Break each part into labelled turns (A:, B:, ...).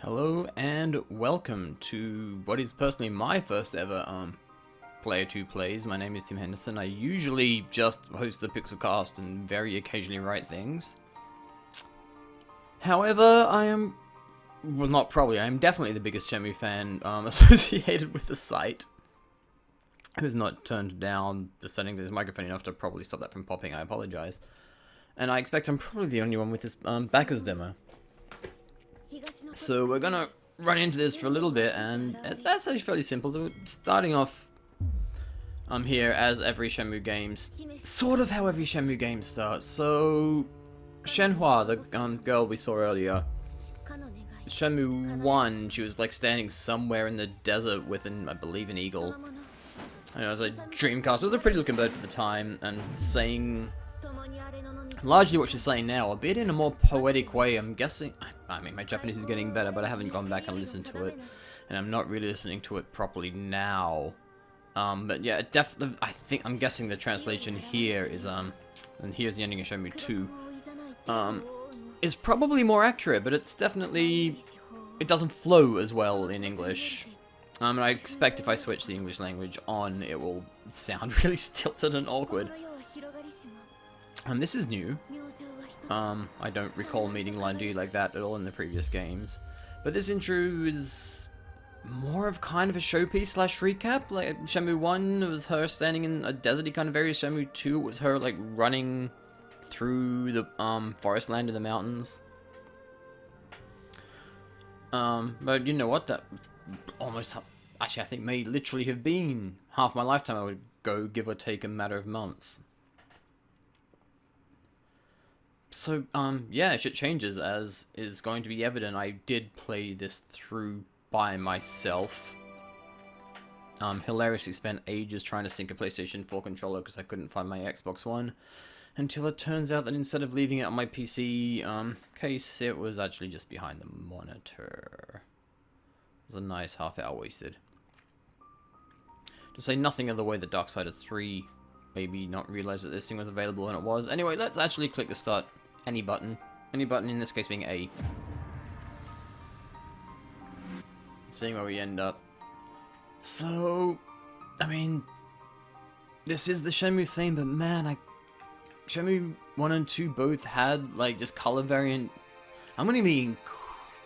A: Hello and welcome to what is personally my first ever Player 2 Plays. My name is Tim Henderson. I usually just host the Pixelcast and very occasionally write things. However, I am definitely the biggest Shenmue fan associated with the site. Who's not turned down the settings of his microphone enough to probably stop that from popping. I apologize. And I expect I'm probably the only one with this Backer's Demo. So we're gonna run into this for a little bit, and that's actually fairly simple. So we're starting off here as every Shenmue game, sort of how every Shenmue game starts. So Shenhua, the girl we saw earlier, Shenmue 1, she was like standing somewhere in the desert with I believe an eagle. And it was a Dreamcast. It was a pretty looking bird for the time, and saying largely what she's saying now, a bit in a more poetic way. I'm guessing. I mean, my Japanese is getting better, but I haven't gone back and listened to it, and I'm not really listening to it properly now. But yeah, definitely. I'm guessing the translation here is and here's the ending of Shenmue 2. Is probably more accurate, but it's definitely it doesn't flow as well in English. And I expect if I switch the English language on, it will sound really stilted and awkward. And this is new. I don't recall meeting Line D like that at all in the previous games. But this intro is more of kind of a showpiece slash recap. Like Shenmue 1 it was her standing in a deserty kind of area. Shenmue 2 was her like running through the forest land in the mountains. But you know what? That almost actually I think may literally have been half my lifetime. I would go, give or take a matter of months. So, yeah, shit changes, as is going to be evident. I did play this through by myself. Hilariously spent ages trying to sync a PlayStation 4 controller because I couldn't find my Xbox One. Until it turns out that instead of leaving it on my PC case, it was actually just behind the monitor. It was a nice half hour wasted. To say nothing of the way the Darksider 3 maybe not realize that this thing was available, and it was. Anyway, let's actually click the start any button. Any button, in this case being A. Seeing where we end up. So, I mean, this is the Shenmue theme, but man, Shenmue 1 and 2 both had, like, just color variant. I'm gonna be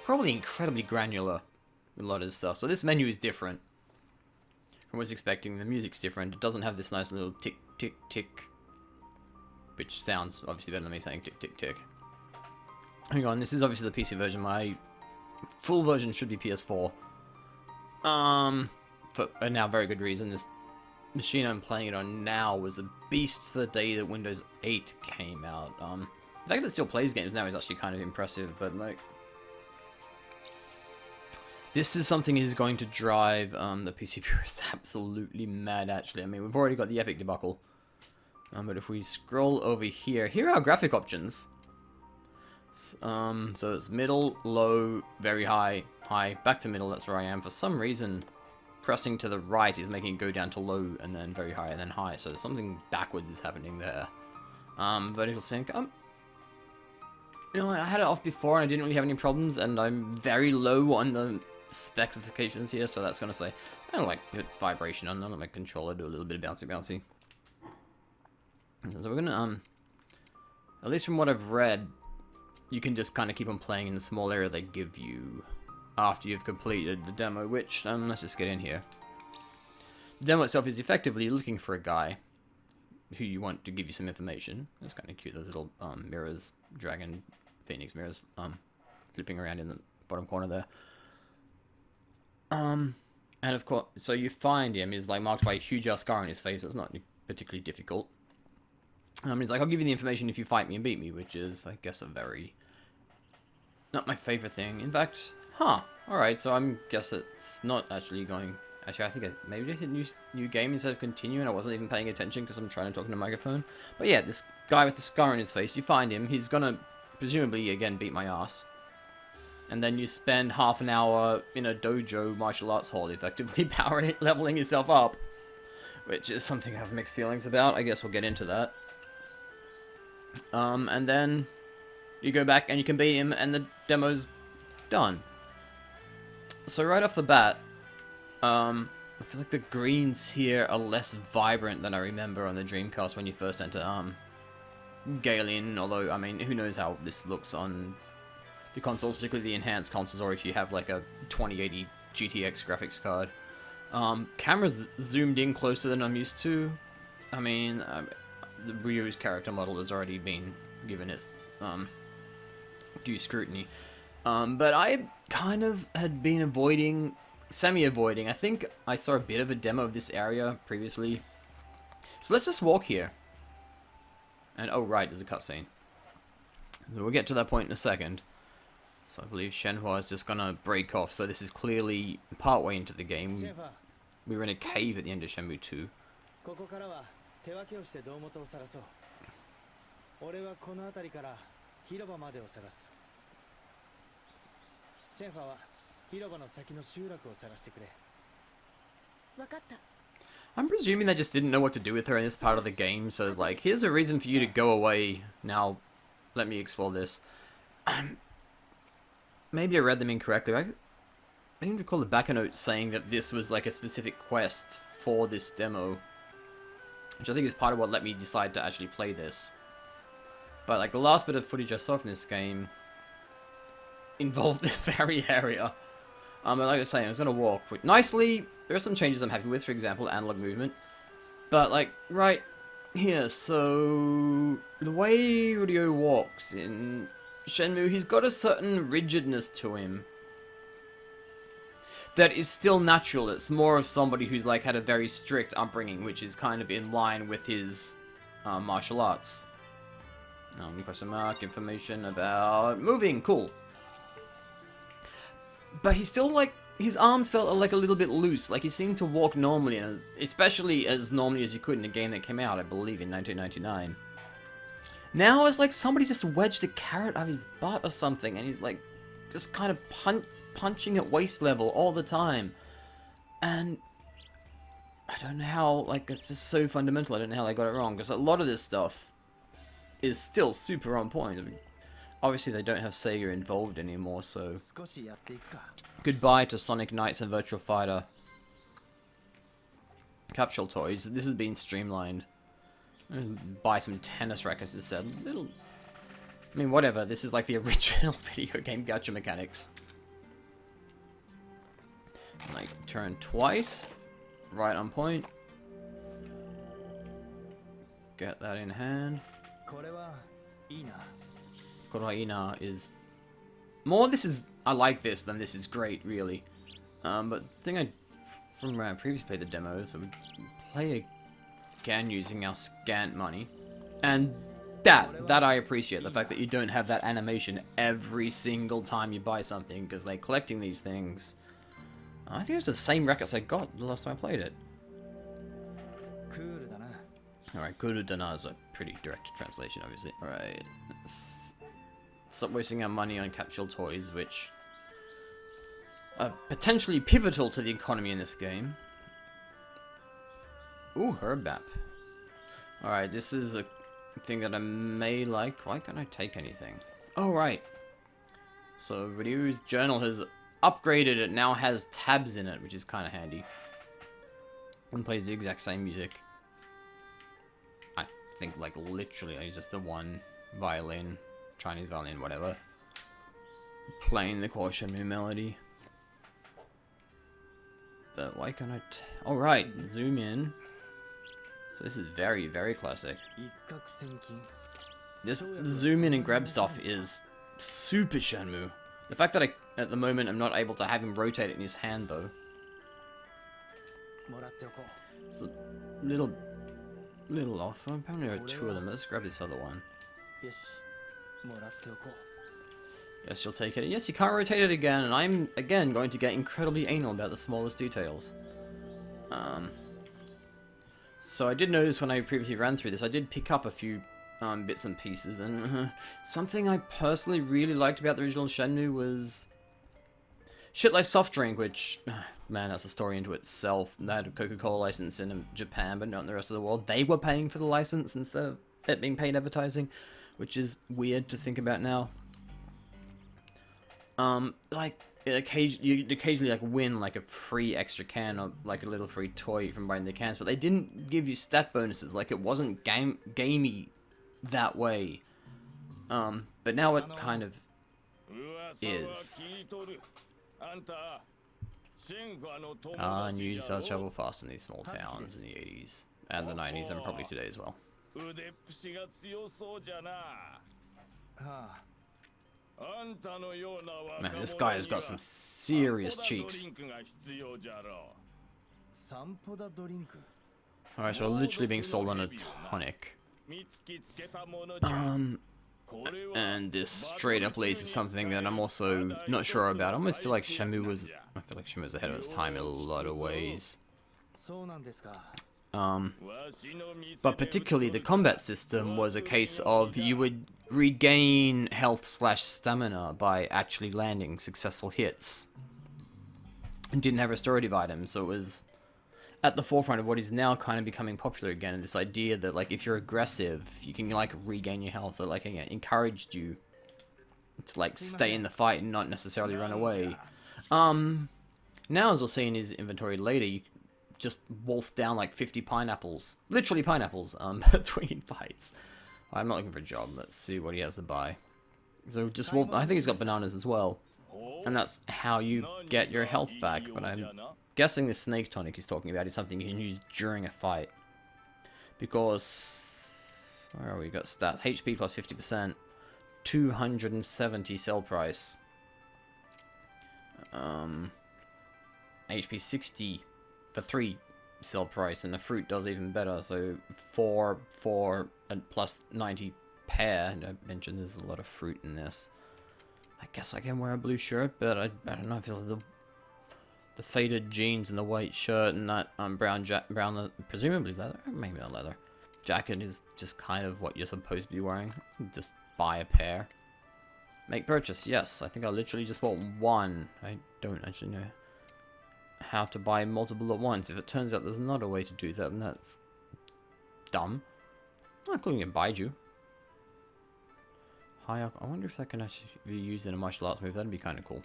A: probably incredibly granular with a lot of this stuff. So this menu is different. I was expecting. The music's different. It doesn't have this nice little tick, tick, tick, which sounds obviously better than me saying tick, tick, tick. Hang on, this is obviously the PC version. My full version should be PS4. For a now very good reason. This machine I'm playing it on now was a beast the day that Windows 8 came out. The fact that it still plays games now is actually kind of impressive, but like, this is something that is going to drive the PC purists absolutely mad, actually. I mean, we've already got the epic debacle. But if we scroll over here, here are our graphic options. So it's middle, low, very high, high, back to middle, that's where I am. For some reason, pressing to the right is making it go down to low, and then very high, and then high. So something backwards is happening there. Vertical sync. You know, I had it off before, and I didn't really have any problems, and I'm very low on the specifications here, so that's gonna say I don't like vibration on my controller, do a little bit of bouncy. So we're gonna at least from what I've read, you can just kind of keep on playing in the small area they give you after you've completed the demo, which let's just get in here. The demo itself is effectively looking for a guy who you want to give you some information. It's kind of cute, those little mirrors, dragon phoenix mirrors flipping around in the bottom corner there. And of course, so you find him, he's like marked by a huge ass scar on his face, so it's not particularly difficult. He's like, I'll give you the information if you fight me and beat me, which is, I guess, a very not my favorite thing. In fact, alright, so I guess it's not actually going. Actually, I think maybe I hit new game instead of continue, and I wasn't even paying attention because I'm trying to talk in a microphone. But yeah, this guy with the scar on his face, you find him, he's gonna presumably again beat my ass. And then you spend half an hour in a dojo martial arts hall, effectively leveling yourself up. Which is something I have mixed feelings about. I guess we'll get into that. And then you go back and you can beat him, and the demo's done. So right off the bat, I feel like the greens here are less vibrant than I remember on the Dreamcast when you first enter Galen, although, I mean, who knows how this looks on the consoles, particularly the enhanced consoles, or if you have like a 2080 GTX graphics card. Camera's zoomed in closer than I'm used to. I mean, the Ryu's character model has already been given its due scrutiny. But I kind of had been semi-avoiding. I think I saw a bit of a demo of this area previously. So let's just walk here. And, oh right, there's a cutscene. We'll get to that point in a second. So I believe Shenhua is just gonna break off. So this is clearly partway into the game. We were in a cave at the end of Shenmue 2. I'm presuming they just didn't know what to do with her in this part of the game, so it's like, here's a reason for you to go away. Now, let me explore this. Maybe I read them incorrectly. I seem to recall the backer note saying that this was like a specific quest for this demo, which I think is part of what let me decide to actually play this. But like the last bit of footage I saw from this game involved this very area. Like I was saying, I was gonna walk nicely. There are some changes I'm happy with, for example, analog movement. But like right here, so the way Ryo walks in Shenmue, he's got a certain rigidness to him that is still natural. It's more of somebody who's like had a very strict upbringing, which is kind of in line with his martial arts. Question mark, information about moving, cool. But he's still like, his arms felt like a little bit loose, like he seemed to walk normally, and especially as normally as you could in a game that came out, I believe, in 1999. Now it's like somebody just wedged a carrot out of his butt or something, and he's like, just kind of punching at waist level all the time. And I don't know how, like, it's just so fundamental, I don't know how they got it wrong, because a lot of this stuff is still super on point. I mean, obviously they don't have Sega involved anymore, so goodbye to Sonic Knights and Virtual Fighter. Capsule toys, this has been streamlined. Buy some tennis rackets instead. I mean, whatever, this is like the original video game gacha mechanics. Like, turn twice, right on point. Get that in hand. Koraina is more, this is, I like this than this is great, really. But the thing from where I previously played the demo, so we play again using our scant money. And that I appreciate, the fact that you don't have that animation every single time you buy something, because like collecting these things, I think it was the same records I got the last time I played it. Alright, Kuru Dana is a pretty direct translation, obviously. Alright, stop wasting our money on capsule toys, which are potentially pivotal to the economy in this game. Ooh, herb map. Alright, this is a thing that I may like. Why can't I take anything? Oh, right. So, Ryu's journal has upgraded. It now has tabs in it, which is kind of handy. And plays the exact same music. I think, like, literally, it's just the one violin, Chinese violin, whatever, playing the core Shenmue melody. But why can't I alright, zoom in. So this is very, very classic. This zoom in and grab stuff is super Shenmue. The fact that at the moment, I'm not able to have him rotate it in his hand, though. It's a little off. Apparently there are two of them. Let's grab this other one. Yes, you'll take it. Yes, you can't rotate it again, and I'm, again, going to get incredibly anal about the smallest details. So I did notice when I previously ran through this, I did pick up a few bits and pieces, and something I personally really liked about the original Shenmue was shit like soft drink, which, man, that's a story into itself. They had a Coca-Cola license in Japan, but not in the rest of the world. They were paying for the license instead of it being paid advertising, which is weird to think about now. Like, you'd occasionally like win like a free extra can or like a little free toy from buying the cans, but they didn't give you stat bonuses. Like it wasn't gamey that way. But now it kind of is. News does travel fast in these small towns in the 80s and the 90s and probably today as well. Man, this guy has got some serious cheeks. Alright, so we're literally being sold on a tonic. And this straight up lace is something that I'm also not sure about. I almost feel like Shenmue was ahead of its time in a lot of ways. But particularly the combat system was a case of you would regain health / stamina by actually landing successful hits. And didn't have restorative items, so it was at the forefront of what is now kind of becoming popular again, and this idea that like if you're aggressive, you can like regain your health. So like it encouraged you to like stay in the fight and not necessarily run away. Now as we'll see in his inventory later, you just wolf down like 50 pineapples, literally pineapples, between fights. I'm not looking for a job. Let's see what he has to buy. So just wolf. I think he's got bananas as well, and that's how you get your health back. But I'm guessing the snake tonic he's talking about is something you can use during a fight, because where are we? Got stats: HP plus 50%, 270 sell price, HP 60 for 3 sell price, and the fruit does even better. So 4 and plus 90 pair. And I mentioned there's a lot of fruit in this. I guess I can wear a blue shirt, but I don't know. I feel like the faded jeans and the white shirt and that brown presumably leather, maybe not leather jacket is just kind of what you're supposed to be wearing. Just buy a pair. Make purchase. Yes, I think I literally just bought one. I don't actually know how to buy multiple at once. If it turns out there's not a way to do that, then that's dumb. I'm calling it Baiju. I wonder if that can actually be used in a martial arts move. That'd be kind of cool.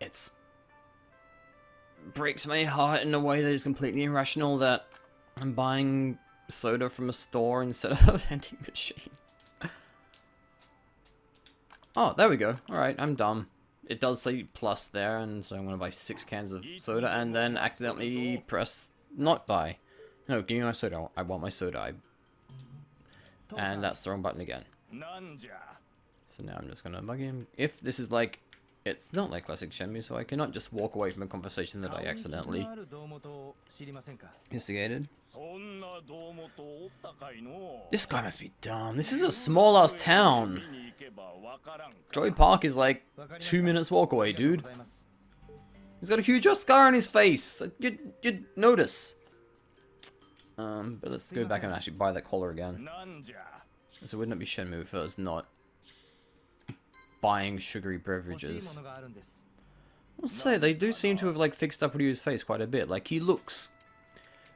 A: It breaks my heart in a way that is completely irrational that I'm buying soda from a store instead of a vending machine. Oh, there we go. Alright, I'm dumb. It does say plus there, and so I'm going to buy 6 cans of soda and then accidentally press not buy. No, give me my soda. I want my soda. And that's the wrong button again. So now I'm just going to bug him. If this is like... It's not like classic Shenmue, so I cannot just walk away from a conversation that I accidentally instigated. This guy must be dumb. This is a small-ass town. Joy Park is like 2 minutes walk away, dude. He's got a huge scar on his face. You'd notice. But let's go back and actually buy that collar again. So wouldn't it be Shenmue if it was not buying sugary beverages? I'll say, they do seem to have like fixed up Ryu's face quite a bit. Like, he looks...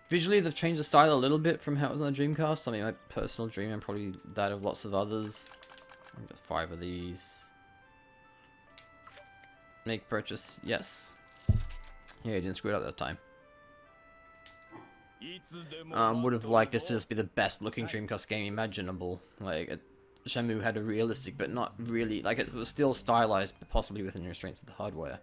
A: Visually, they've changed the style a little bit from how it was on the Dreamcast. I mean, my personal dream and probably that of lots of others. I think there's 5 of these. Make purchase, yes. Yeah, he didn't screw it up that time. Would have liked this to just be the best looking Dreamcast game imaginable. Like, Shenmue had a realistic, but not really, like it was still stylized, but possibly within the restraints of the hardware.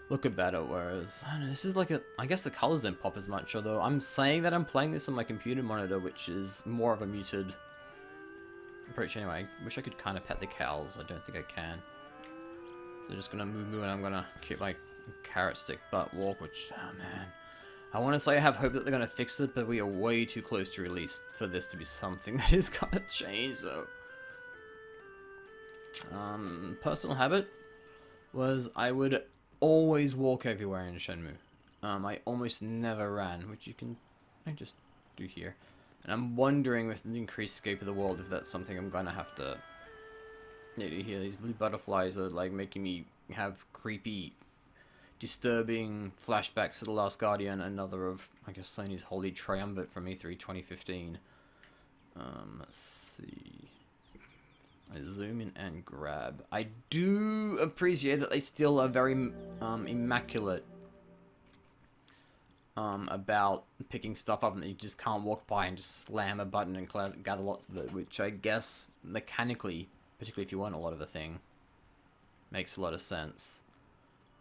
A: Look about it, whereas, I don't know, this is like a, I guess the colors don't pop as much, although I'm saying that I'm playing this on my computer monitor, which is more of a muted approach anyway. I wish I could kind of pet the cows. I don't think I can. So just gonna move and I'm gonna keep my carrot stick butt walk, which, oh man. I want to say I have hope that they're gonna fix it, but we are way too close to release for this to be something that is gonna change, so. Personal habit was I would always walk everywhere in Shenmue. I almost never ran, which I just do here. And I'm wondering with the increased scope of the world if that's something I'm gonna have to do here. These blue butterflies are like making me have creepy, disturbing flashbacks to The Last Guardian, another of, I guess, Sony's Holy Triumvirate from E3 2015. Let's see. I zoom in and grab. I do appreciate that they still are very immaculate about picking stuff up and that you just can't walk by and just slam a button and gather lots of it, which I guess mechanically, particularly if you want a lot of a thing, makes a lot of sense.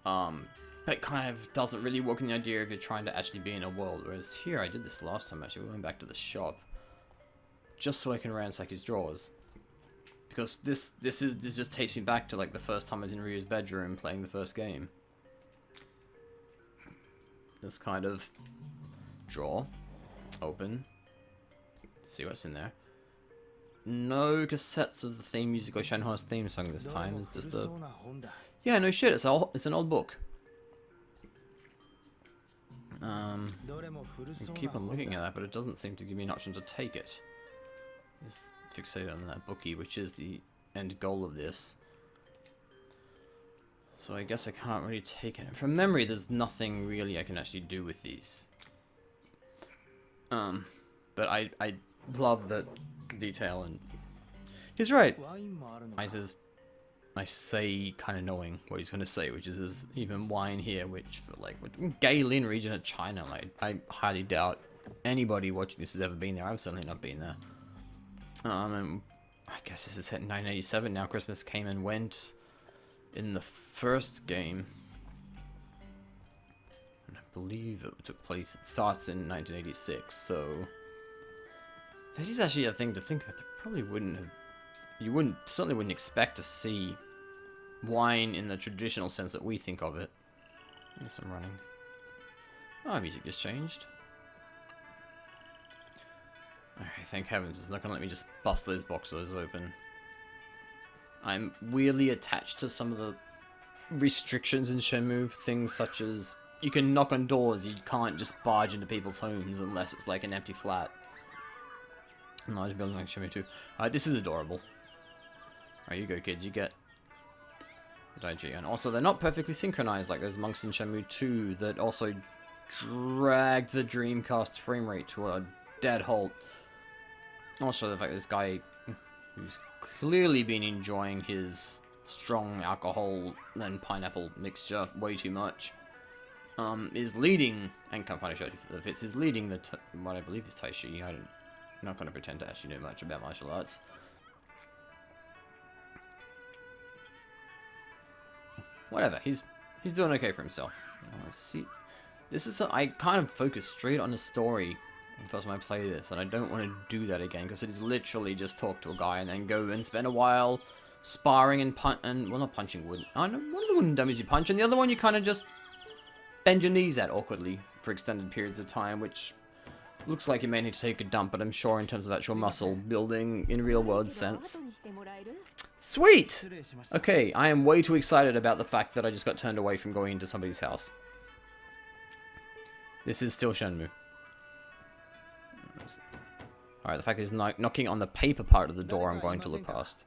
A: But kind of doesn't really work in the idea if you're trying to actually be in a world. Whereas here, I did this last time actually. We went back to the shop just so I can ransack his drawers, because this just takes me back to like the first time I was in Ryu's bedroom playing the first game. This kind of drawer, open, see what's in there. No cassettes of the theme music or Shenhue's theme song this time. It's just a... Yeah, no shit, it's an old book. I keep on looking at that, but it doesn't seem to give me an option to take it. Just fixate on that bookie, which is the end goal of this. So I guess I can't really take it. From memory, there's nothing really I can actually do with these. But I love the detail, and he's right. I say kind of knowing what he's going to say, which is there's even wine here, which for like Gailin region of China, like I highly doubt anybody watching this has ever been there. I've certainly not been there. And I guess this is set in 1987 now. Christmas came and went in the first game, and I believe it took place. It starts in 1986, so that is actually a thing to think about. There probably wouldn't have. You certainly wouldn't expect to see wine in the traditional sense that we think of it. Yes, I'm running. Oh, music just changed. Alright, thank heavens, it's not gonna let me just bust those boxes open. I'm weirdly attached to some of the restrictions in Shenmue, things such as you can knock on doors, you can't just barge into people's homes unless it's like an empty flat. Large building like Shenmue 2. This is adorable. Alright, you go kids, you get the Daiji. And also, they're not perfectly synchronized like those monks in Shenmue 2 that also dragged the Dreamcast frame rate to a dead halt. Also, the fact this guy, who's clearly been enjoying his strong alcohol and pineapple mixture way too much, is leading, and can't find a shot if it's is leading the, what I believe is Taishi. I'm not going to pretend to actually know much about martial arts. Whatever, he's doing okay for himself. See, this is I kind of focus straight on the story the first time I play this, and I don't want to do that again because it is literally just talk to a guy and then go and spend a while sparring and well, not punching wood. I know one of the wooden dummies you punch, and the other one you kind of just bend your knees at awkwardly for extended periods of time, which looks like you may need to take a dump, but I'm sure in terms of actual muscle building in real world sense. Sweet! Okay, I am way too excited about the fact that I just got turned away from going into somebody's house. This is still Shenmue. Alright, the fact that he's knocking on the paper part of the door I'm going to look past.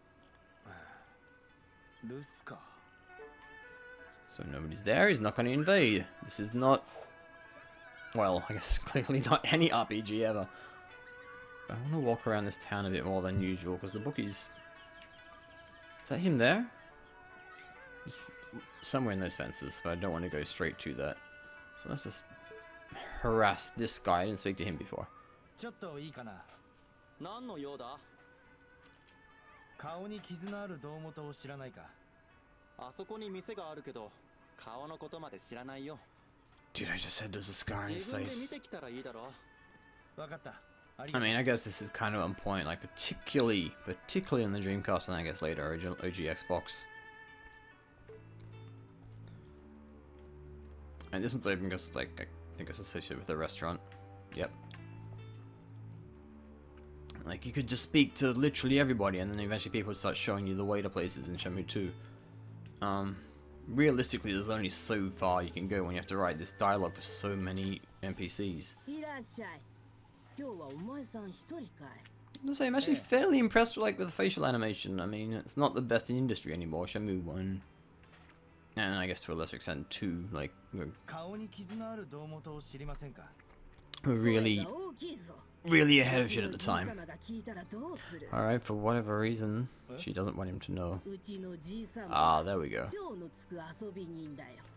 A: So nobody's there, he's not going to invade. This is not... Well, I guess it's clearly not any RPG ever. But I want to walk around this town a bit more than usual, because the bookie's... Is that him there? He's somewhere in those fences, but I don't want to go straight to that. So let's just harass this guy. I didn't speak to him before. Dude, I just said there's a scar in his face. I mean, I guess this is kind of on point, like particularly in the Dreamcast, and I guess later original OG Xbox. And this one's open because, like, I think it's associated with the restaurant. Yep. Like, you could just speak to literally everybody, and then eventually people would start showing you the way to places in Shenmue 2. Realistically, there's only so far you can go when you have to write this dialogue for so many NPCs. I'm actually fairly impressed with the facial animation. I mean, it's not the best in industry anymore. Shenmue 1, and I guess to a lesser extent 2, like... were really ahead of shit at the time. Alright, for whatever reason, she doesn't want him to know. Ah, there we go.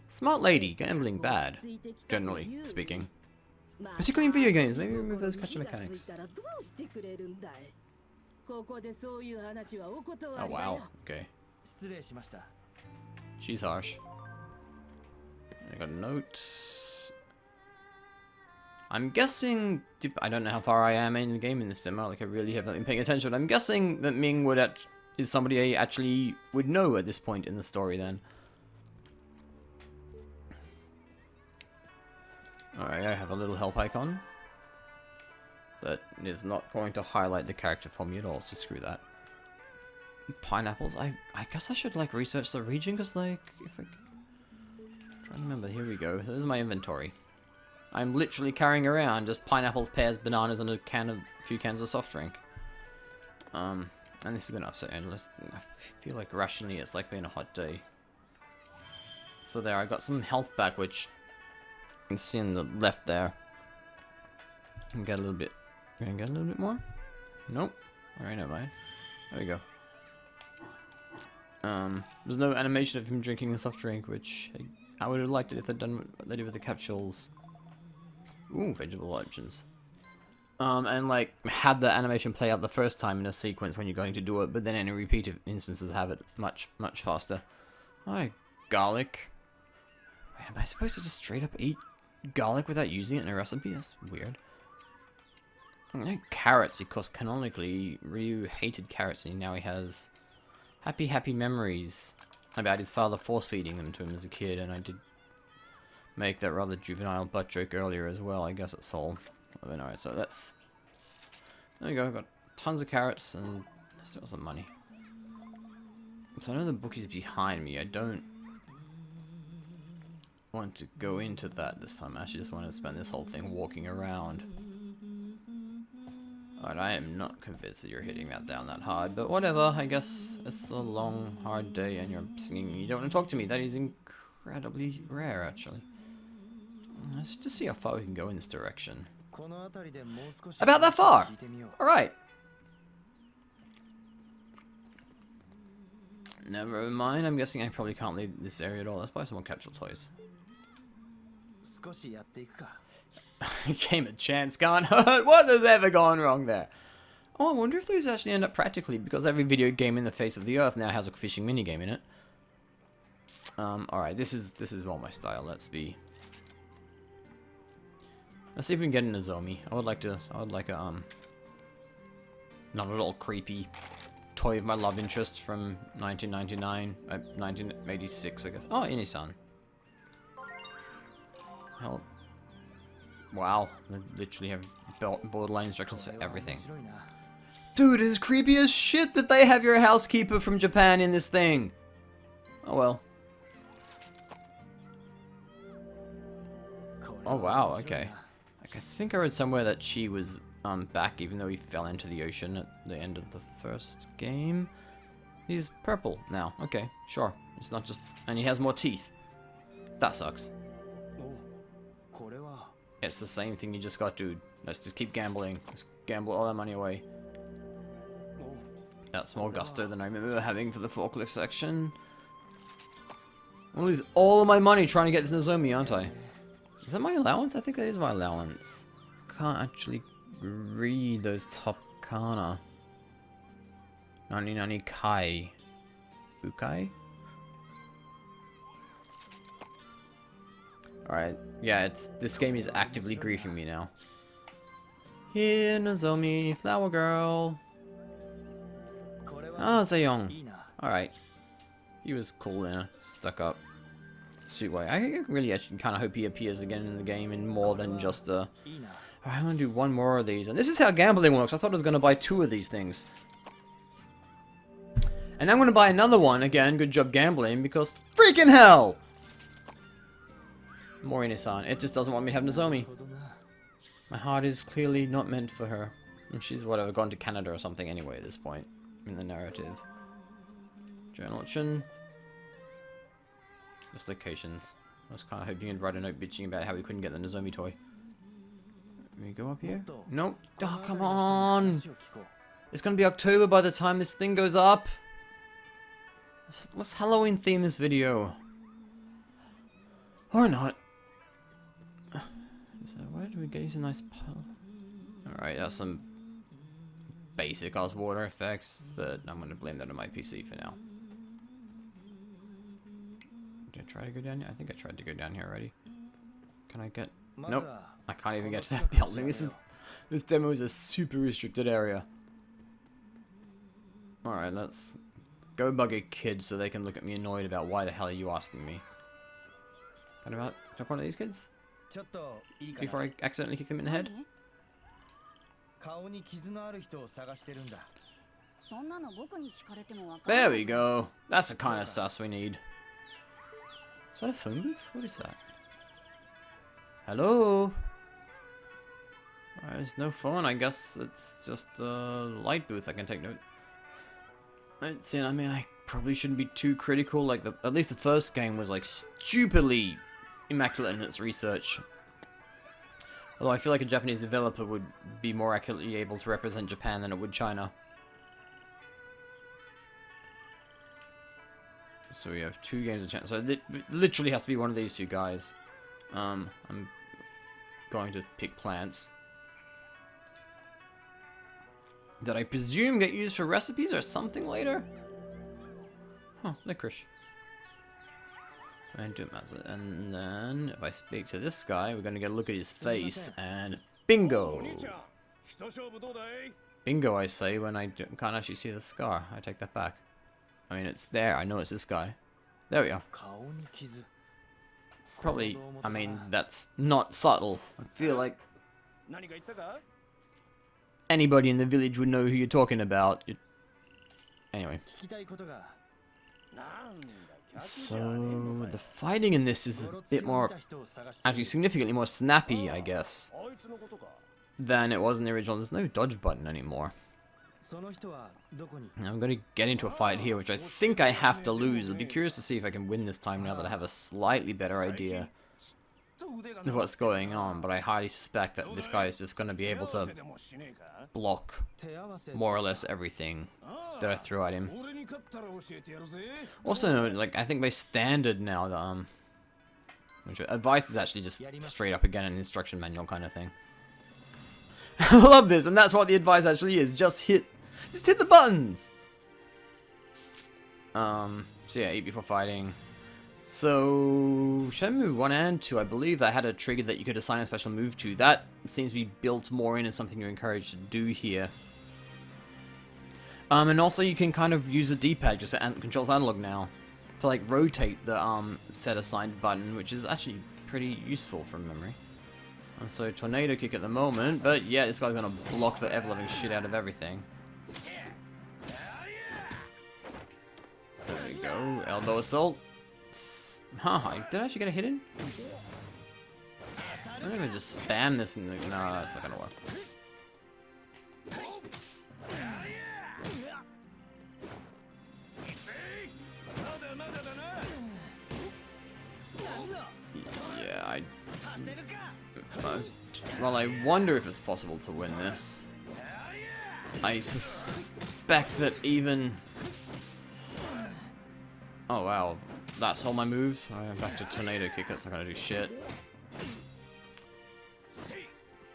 A: Smart lady, gambling bad, generally speaking. Particularly in video games, maybe remove those gacha mechanics. Oh wow, okay. She's harsh. I got a note. I'm guessing, I don't know how far I am in the game in this demo, like I really have not been paying attention, but I'm guessing that Ming would is somebody I actually would know at this point in the story then. Alright, I have a little help icon. That is not going to highlight the character for me at all, so screw that. Pineapples, I guess I should like research the region, because like, if I... trying to remember, here we go, there's my inventory. I'm literally carrying around just pineapples, pears, bananas, and a few cans of soft drink. And this is gonna upset you. I feel like rationally it's like being a hot day. So there, I got some health back, which you can see on the left there. Can get a little bit. Can I get a little bit more? Nope. Alright, never mind. There we go. There's no animation of him drinking the soft drink, which I would have liked it if they'd done what they did with the capsules. Ooh, vegetable options. And like had the animation play out the first time in a sequence when you're going to do it, but then any repeated instances have it much faster. Alright, garlic. Wait, am I supposed to just straight up eat garlic without using it in a recipe? That's weird. Carrots, because canonically Ryu hated carrots and now he has happy memories about his father force feeding them to him as a kid, and I did make that rather juvenile butt joke earlier as well. I guess it's all. Alright, so that's. There we go. I've got tons of carrots and still some money. So I know the book is behind me. I don't want to go into that this time. I actually just want to spend this whole thing walking around. Alright, I am not convinced that you're hitting that down that hard, but whatever. I guess it's a long, hard day and you're singing and you don't want to talk to me. That is incredibly rare, actually. Let's just see how far we can go in this direction. About that far! Alright. Never mind, I'm guessing I probably can't leave this area at all. Let's buy some more capsule toys. Game of chance gone hurt. What has ever gone wrong there? Oh, I wonder if those actually end up practically, because every video game in the face of the earth now has a fishing minigame in it. Alright, this is more my style. Let's see if we can get an Nozomi. I would like a not at all creepy toy of my love interest from 1999, 1986, I guess. Oh, Inisan. Hell. Wow, they literally have borderline instructions for everything. Dude, it is creepy as shit that they have your housekeeper from Japan in this thing. Oh well. Oh wow, okay. Like, I think I read somewhere that she was back even though he fell into the ocean at the end of the first game. He's purple now. Okay, sure. It's not just... and he has more teeth. That sucks. It's the same thing you just got, dude. Let's just keep gambling. Let's gamble all that money away. That's more gusto than I remember having for the forklift section. I'm gonna lose all of my money trying to get this Nozomi, aren't I? Is that my allowance? I think that is my allowance. Can't actually read those top kana. Nani kai. Bukai? Alright, yeah, this game is actively griefing me now. Here, Nozomi, flower girl. Ah, Zayong. Alright. He was cool there, stuck up. Sweet way. I really actually kind of hope he appears again in the game in more than just a... Alright, I'm going to do one more of these. And this is how gambling works. I thought I was going to buy 2 of these things. And I'm going to buy another one. Again, good job gambling, because freaking hell! Morine-san. It just doesn't want me to have Nozomi. My heart is clearly not meant for her. And she's, whatever, gone to Canada or something anyway at this point in the narrative. Journal option. Just locations. I was kind of hoping you'd write a note bitching about how we couldn't get the Nozomi toy. Can we go up here? Nope. Oh, come on! It's gonna be October by the time this thing goes up. Let's Halloween theme this video. Or not. So where do we get these nice Alright, that's some basic ass water effects, but I'm gonna blame that on my PC for now. Did I try to go down here? I think I tried to go down here already. Can I get... Nope. I can't even get to that building. This demo is a super restricted area. Alright, let's go bug a kid so they can look at me annoyed about why the hell are you asking me. Can I talk one of these kids? Before I accidentally kick them in the head? There we go. That's the kind of sus we need. Is that a phone booth? What is that? Hello? There's no phone. I guess it's just a light booth. I can take note. Let's see. I mean, I probably shouldn't be too critical. Like, at least the first game was like stupidly immaculate in its research. Although I feel like a Japanese developer would be more accurately able to represent Japan than it would China. So we have 2 games of chance. So it literally has to be one of these 2 guys. I'm going to pick plants that I presume get used for recipes or something later. Huh, licorice. And then if I speak to this guy, we're gonna get a look at his face, and bingo! Bingo, I say, when I can't actually see the scar. I take that back. I mean, it's there. I know it's this guy. There we are. Probably, I mean, that's not subtle. I feel like anybody in the village would know who you're talking about. Anyway. So, the fighting in this is a bit more, actually significantly more snappy, I guess, than it was in the original. There's no dodge button anymore. Now I'm going to get into a fight here, which I think I have to lose. I'll be curious to see if I can win this time now that I have a slightly better idea of what's going on, but I highly suspect that this guy is just going to be able to block more or less everything that I throw at him. Also, like, I think by standard now, the which advice is actually just straight up again an instruction manual kind of thing. I love this, and that's what the advice actually is. Just hit the buttons. So yeah, eat before fighting. So Shenmue 1 and 2, I believe that had a trigger that you could assign a special move to. That seems to be built more in as something you're encouraged to do here. And also you can kind of use a D-pad, just controls analog now, to like rotate the set assigned button, which is actually pretty useful from memory. So tornado kick at the moment, but yeah, this guy's gonna block the ever-loving shit out of everything. There we go, elbow assault. Huh, did I actually get a hit in? I'm gonna just spam this and no, that's not gonna work. Yeah, well, I wonder if it's possible to win this. I suspect that even... Oh wow, that's all my moves? I'm back to tornado kick, that's not gonna do shit.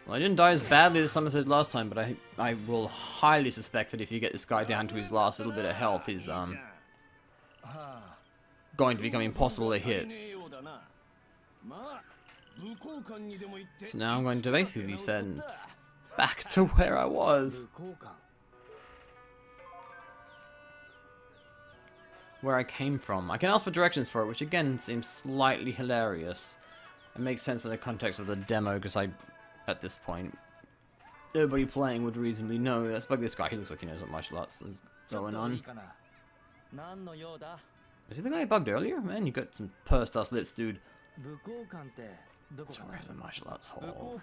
A: Well, I didn't die as badly as someone said last time, but I will highly suspect that if you get this guy down to his last little bit of health, he's going to become impossible to hit. So now I'm going to basically be sent back to where I was. Where I came from. I can ask for directions for it, which again seems slightly hilarious. It makes sense in the context of the demo, because at this point, nobody playing would reasonably know. Let's bug this guy, he looks like he knows what martial arts is going on. Was he the guy I bugged earlier? Man, you got some pursed ass lips, dude. So where's the martial arts hall?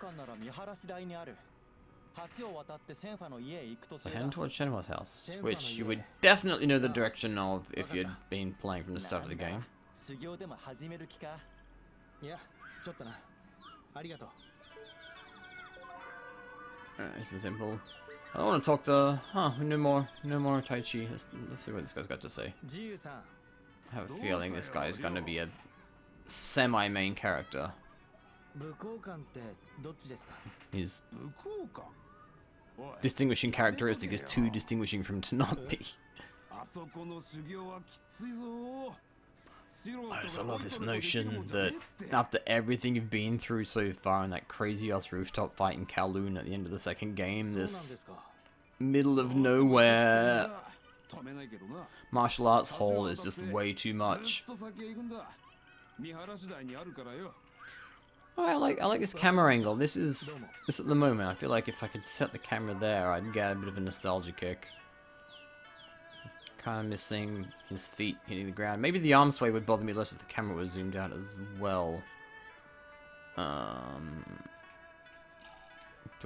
A: So heading towards Shenmue's house, which you would definitely know the direction of if you'd been playing from the start of the game. This is simple. I don't want to talk to... Huh, no more Tai Chi. Let's see what this guy's got to say. I have a feeling this guy is going to be a semi-main character. His distinguishing characteristic is too distinguishing from to not be. I just love this notion that after everything you've been through so far in that crazy ass rooftop fight in Kowloon at the end of the second game, this middle of nowhere martial arts hall is just way too much. Oh, I like this camera angle. This at the moment. I feel like if I could set the camera there, I'd get a bit of a nostalgia kick. Kind of missing his feet hitting the ground. Maybe the arm sway would bother me less if the camera was zoomed out as well. Do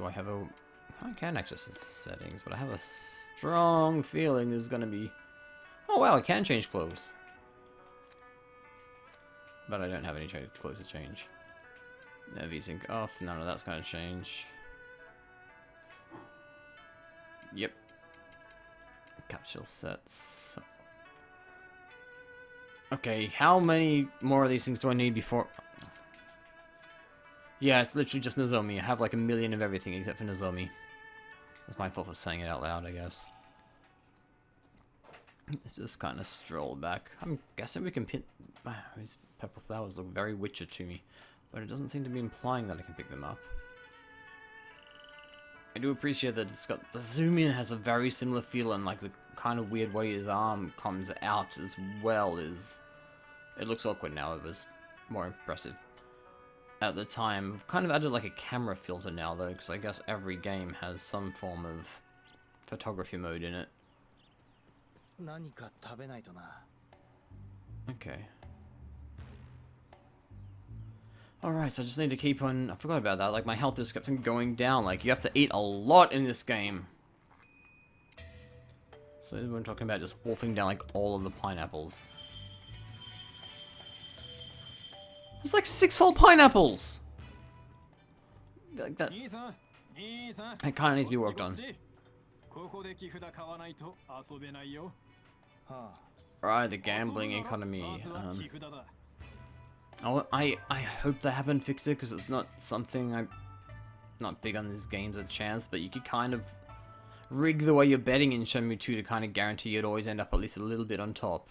A: I have a... I can access the settings, but I have a strong feeling there's gonna be... Oh wow, I can change clothes. But I don't have any clothes to change. V-Sync off, none of that's gonna change. Yep. Capsule sets. Okay, how many more of these things do I need before... Yeah, it's literally just Nozomi. I have like a million of everything except for Nozomi. That's my fault for saying it out loud, I guess. Let's just kind of stroll back. I'm guessing we can pick... Wow, these purple flowers look very Witcher to me. But it doesn't seem to be implying that I can pick them up. I do appreciate that it's got... The zoom in has a very similar feel, and like the kind of weird way his arm comes out as well is... It looks awkward now, it was more impressive at the time. I've kind of added like a camera filter now though, because I guess every game has some form of photography mode in it. Okay. Alright, so I just need to keep on... I forgot about that, like my health just kept on going down. Like, you have to eat a lot in this game. So we're talking about just wolfing down like all of the pineapples. There's like 6 whole pineapples! Like that... It kinda needs to be worked on. Right, the gambling economy. I hope they haven't fixed it, because it's not something I'm not big on these games a chance, but you could kind of rig the way you're betting in Shenmue 2 to kind of guarantee you'd always end up at least a little bit on top.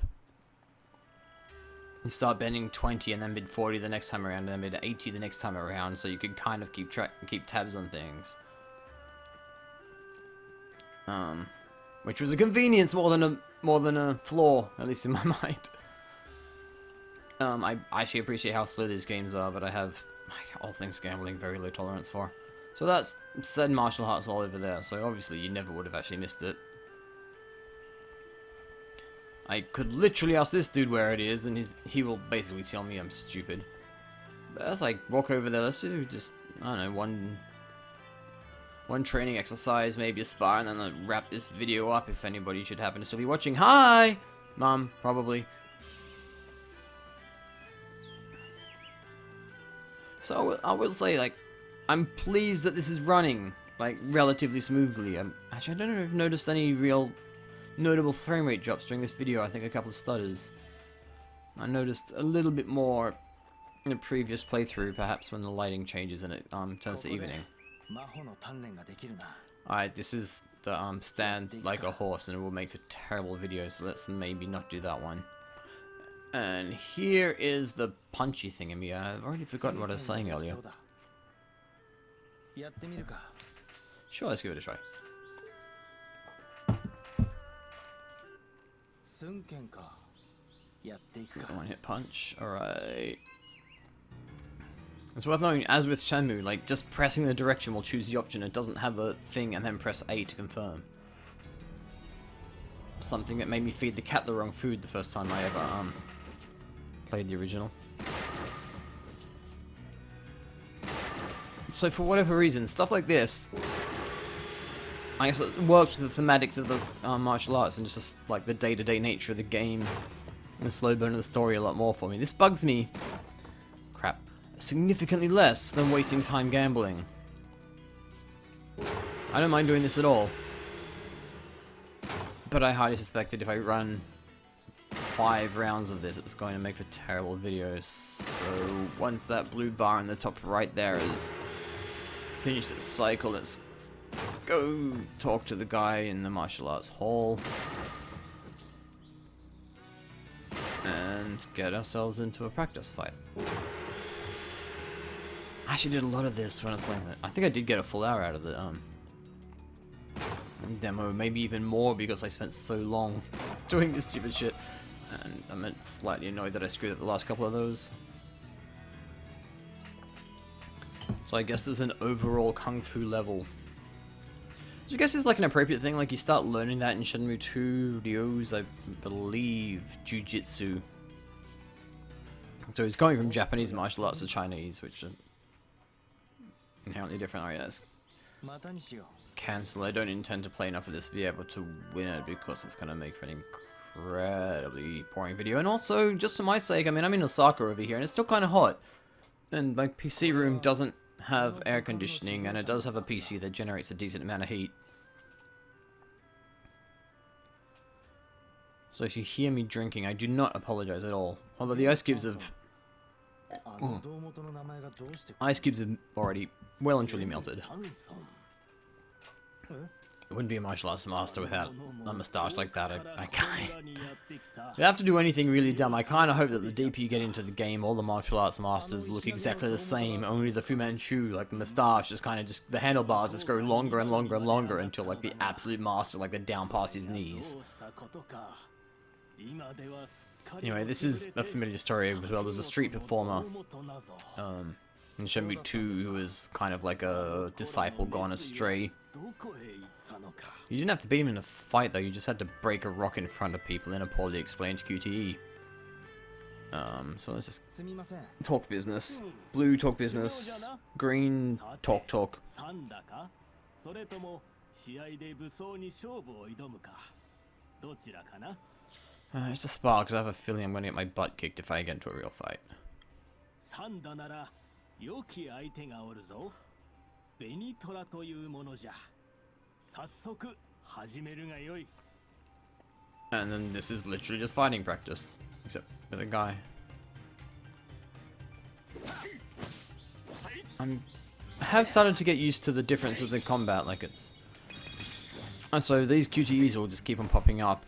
A: You start betting 20 and then mid 40 the next time around, and then mid 80 the next time around, so you could kind of keep tabs on things. Which was a convenience more than a flaw, at least in my mind. I actually appreciate how slow these games are, but I have, like, all things gambling, very low tolerance for. So that's said martial arts all over there, so obviously you never would have actually missed it. I could literally ask this dude where it is, and he will basically tell me I'm stupid. But as I walk over there, let's do just, I don't know, one training exercise, maybe a spar, and then I'll wrap this video up if anybody should happen to still be watching. Hi! Mom, probably. So I will say, like, I'm pleased that this is running, like, relatively smoothly. Actually, I don't know if I've noticed any real notable frame rate drops during this video. I think a couple of stutters. I noticed a little bit more in a previous playthrough, perhaps when the lighting changes and it turns to evening. Alright, this is the stand like a horse, and it will make for terrible videos, so let's maybe not do that one. And here is the punchy thing in me. I've already forgotten what I was saying earlier. Sure, let's give it a try. One hit punch. Alright. It's worth knowing, as with Shenmue, like, just pressing the direction will choose the option. It doesn't have a thing and then press A to confirm. Something that made me feed the cat the wrong food the first time I ever played the original. So for whatever reason, stuff like this, I guess it works with the thematics of the martial arts and just like the day-to-day nature of the game and the slow burn of the story a lot more for me. This bugs me, crap, significantly less than wasting time gambling. I don't mind doing this at all. But I highly suspect that if I run 5 rounds of this, it's going to make for terrible videos. So once that blue bar in the top right there is finished its cycle, let's go talk to the guy in the martial arts hall. And get ourselves into a practice fight. I actually did a lot of this when I was playing it. I think I did get a full hour out of the demo, maybe even more because I spent so long doing this stupid shit. And I'm slightly annoyed that I screwed up the last couple of those. So I guess there's an overall Kung Fu level. Which I guess is like an appropriate thing, like you start learning that in Shenmue 2, Ryo's, I believe, Jiu-Jitsu. So he's going from Japanese martial arts to Chinese, which are inherently different. Alright, let's cancel. I don't intend to play enough of this to be able to win it because it's going to make for an incredibly boring video. And also, just for my sake, I mean, I'm in Osaka over here and it's still kind of hot. And my PC room doesn't have air conditioning, and it does have a PC that generates a decent amount of heat. So if you hear me drinking, I do not apologize at all. Although the ice cubes have... Ice cubes have already well and truly melted. It wouldn't be a martial arts master without a moustache like that. I can't. You have to do anything really dumb. I kind of hope that the deeper you get into the game, all the martial arts masters look exactly the same. Only the Fu Manchu, like the moustache, is kind of just the handlebars just grow longer and longer and longer until like the absolute master, like they're down past his knees. Anyway, this is a familiar story as well. There's a street performer in Shenmue 2 who was kind of like a disciple gone astray. You didn't have to beat him in a fight though, you just had to break a rock in front of people in a poorly explained QTE. So let's just talk business. Blue, talk business. Green, talk. It's a spark, because I have a feeling I'm going to get my butt kicked if I get into a real fight. And then this is literally just fighting practice, except with a guy. I have started to get used to the difference of the combat, like it's... So these QTEs will just keep on popping up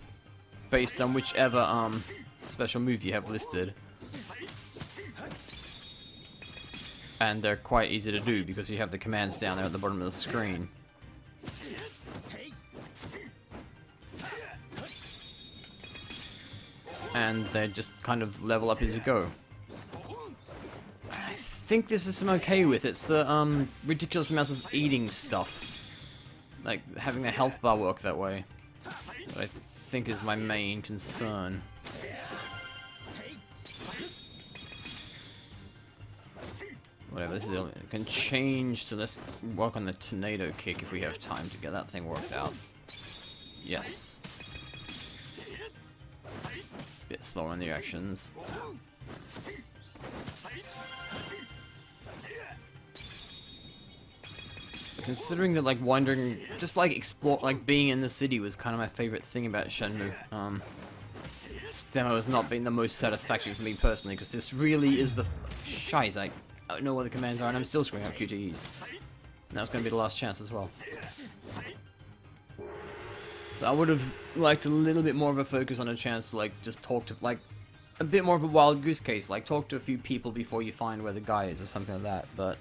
A: based on whichever special move you have listed. And they're quite easy to do because you have the commands down there at the bottom of the screen. And they just kind of level up as you go. I think this is some okay with. It's the ridiculous amounts of eating stuff. Like having the health bar work that way. That I think is my main concern. Whatever, this is it can change to, let's work on the tornado kick if we have time to get that thing worked out. Yes. Bit slower on the actions. Considering that, like, wandering, just like explore, like being in the city was kind of my favorite thing about Shenmue. This demo has not been the most satisfactory for me personally, because this really is the shite. I don't know what the commands are, and I'm still screwing up QTEs. And that was going to be the last chance as well. So I would have liked a little bit more of a focus on a chance to, like, just talk to, like, a bit more of a wild goose case. Like, talk to a few people before you find where the guy is or something like that, but...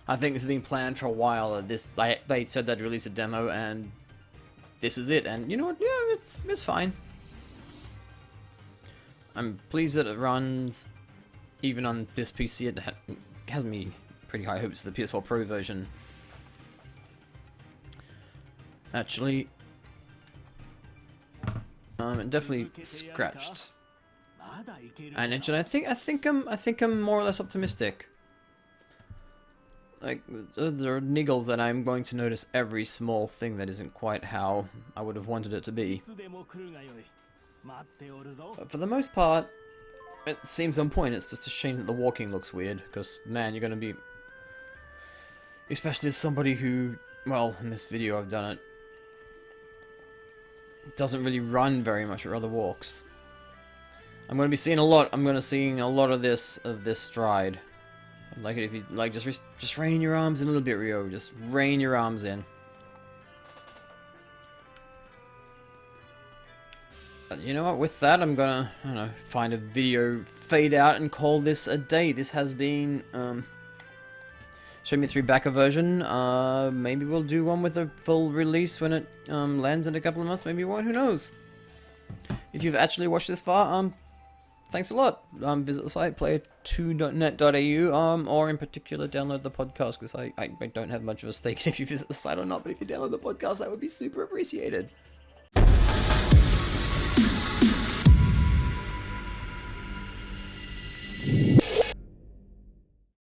A: I think this has been planned for a while. They said they'd release a demo, and this is it. And you know what? Yeah, it's fine. I'm pleased that it runs, even on this PC. It has me pretty high hopes for the PS4 Pro version. Actually, it definitely scratched an itch, and I think I'm more or less optimistic. Like, there are niggles that I'm going to notice every small thing that isn't quite how I would have wanted it to be. But for the most part, it seems on point. It's just a shame that the walking looks weird, because, man, you're going to be... Especially as somebody who well, in this video I've done it. It doesn't really run very much, but rather walks. I'm going to be seeing a lot. I'm going to seeing a lot of this stride. I'd like it if you like just rein your arms in a little bit, Rio. Just rein your arms in. But you know what? With that, I'm gonna, I don't know, find a video fade out and call this a day. This has been Shenmue 3 Backer version. Maybe we'll do one with a full release when it lands in a couple of months. Maybe one. Who knows? If you've actually watched this far, thanks a lot. Visit the site, player2.net.au, or in particular, download the podcast, because I don't have much of a stake in if you visit the site or not, but if you download the podcast, that would be super appreciated.